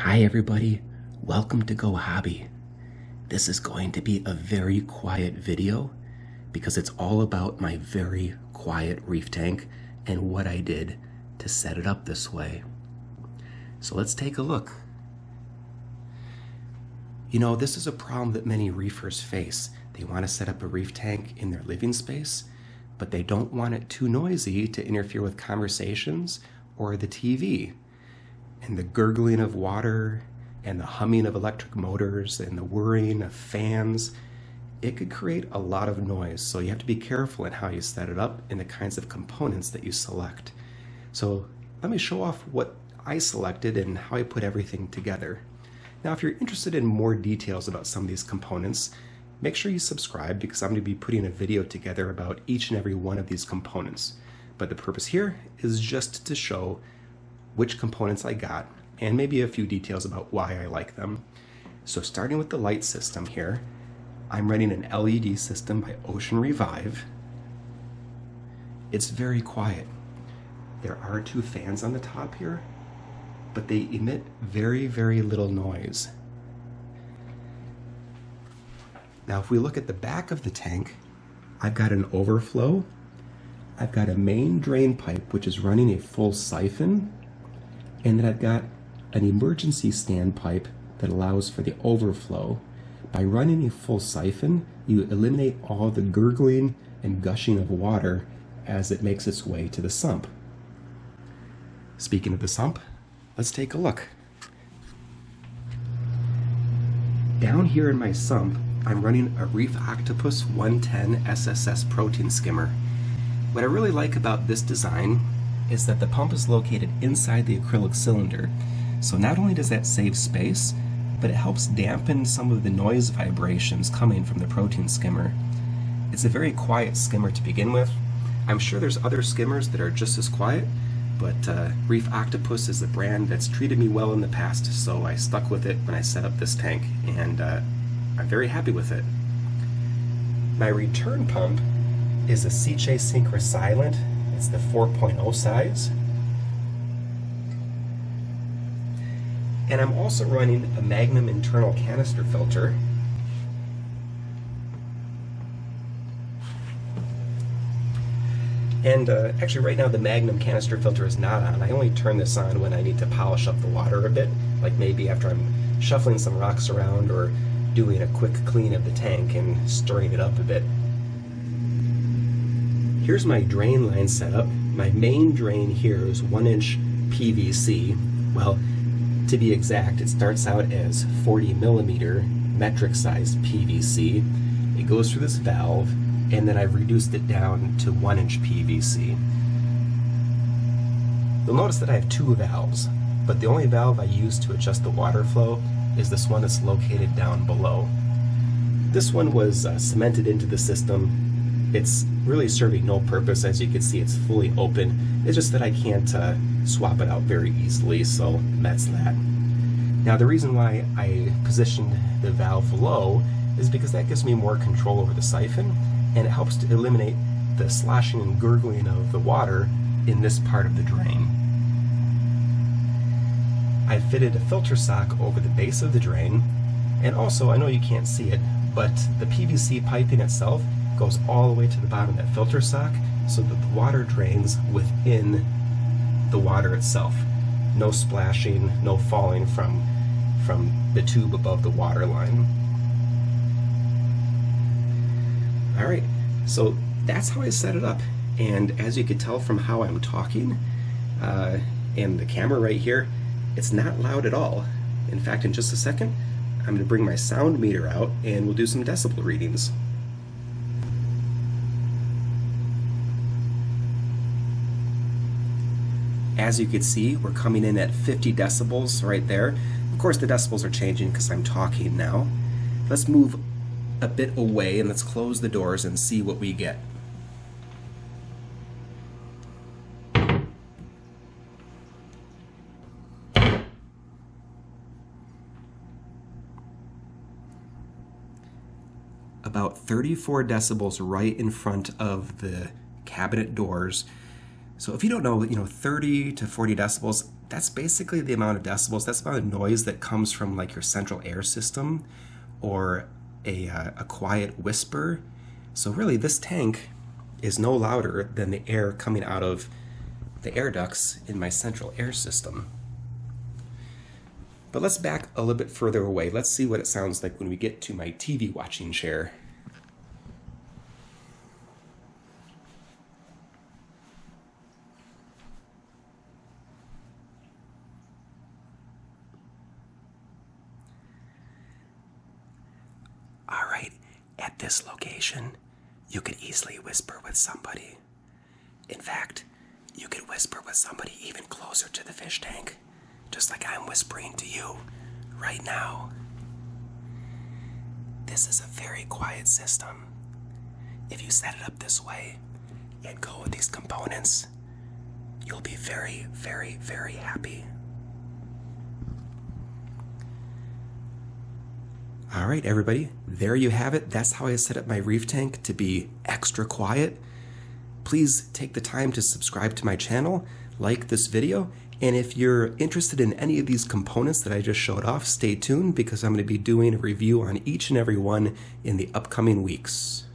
Hi everybody, welcome to Go Hobby. This is going to be a very quiet video because it's all about my very quiet reef tank and what I did to set it up this way. So let's take a look. You know, this is a problem that many reefers face. They want to set up a reef tank in their living space, but they don't want it too noisy to interfere with conversations or the TV. And the gurgling of water and the humming of electric motors and the whirring of fans, it could create a lot of noise. So you have to be careful in how you set it up and the kinds of components that you select. So let me show off what I selected and how I put everything together. Now, if you're interested in more details about some of these components, make sure you subscribe because I'm going to be putting a video together about each and every one of these components. But the purpose here is just to show which components I got and maybe a few details about why I like them. So starting with the light system here, I'm running an LED system by Ocean Revive. It's very quiet. There are two fans on the top here, but they emit very, very little noise. Now if we look at the back of the tank, I've got an overflow. I've got a main drain pipe which is running a full siphon, and then I've got an emergency standpipe that allows for the overflow. By running a full siphon, you eliminate all the gurgling and gushing of water as it makes its way to the sump. Speaking of the sump, let's take a look. Down here in my sump, I'm running a Reef Octopus 110 Sss Protein Skimmer. What I really like about this design is that the pump is located inside the acrylic cylinder. So not only does that save space, but it helps dampen some of the noise vibrations coming from the protein skimmer. It's a very quiet skimmer to begin with. I'm sure there's other skimmers that are just as quiet, but Reef Octopus is a brand that's treated me well in the past, so I stuck with it when I set up this tank, and I'm very happy with it. My return pump is a Sicce Syncra Silent. It's the 4.0 size. And I'm also running a Magnum internal canister filter. And actually right now the Magnum canister filter is not on. I only turn this on when I need to polish up the water a bit, like maybe after I'm shuffling some rocks around or doing a quick clean of the tank and stirring it up a bit. Here's my drain line setup. My main drain here is 1-inch PVC. Well, to be exact, it starts out as 40 millimeter metric sized PVC. It goes through this valve, and then I've reduced it down to 1-inch PVC. You'll notice that I have two valves, but the only valve I use to adjust the water flow is this one that's located down below. This one was cemented into the system. It's really serving no purpose. As you can see, it's fully open. It's just that I can't swap it out very easily, so that's that. Now the reason why I positioned the valve low is because that gives me more control over the siphon, and it helps to eliminate the sloshing and gurgling of the water in this part of the drain. I fitted a filter sock over the base of the drain, and also, I know you can't see it, but the PVC piping itself goes all the way to the bottom of that filter sock so that the water drains within the water itself. No splashing, no falling from the tube above the water line. Alright, so that's how I set it up, and as you can tell from how I'm talking and the camera right here, it's not loud at all. In fact, in just a second, I'm going to bring my sound meter out and we'll do some decibel readings. As you can see, we're coming in at 50 decibels right there. Of course, the decibels are changing because I'm talking now. Let's move a bit away and let's close the doors and see what we get. About 34 decibels right in front of the cabinet doors. So if you don't know, 30 to 40 decibels, that's basically the amount of decibels, that's the amount of noise that comes from like your central air system or a quiet whisper. So really this tank is no louder than the air coming out of the air ducts in my central air system. But let's back a little bit further away. Let's see what it sounds like when we get to my TV watching chair. All right, at this location, you could easily whisper with somebody. In fact, you could whisper with somebody even closer to the fish tank, just like I'm whispering to you right now. This is a very quiet system. If you set it up this way and go with these components, you'll be very, very, very happy. All right, everybody, there you have it. That's how I set up my reef tank to be extra quiet. Please take the time to subscribe to my channel, like this video, and if you're interested in any of these components that I just showed off, stay tuned because I'm going to be doing a review on each and every one in the upcoming weeks.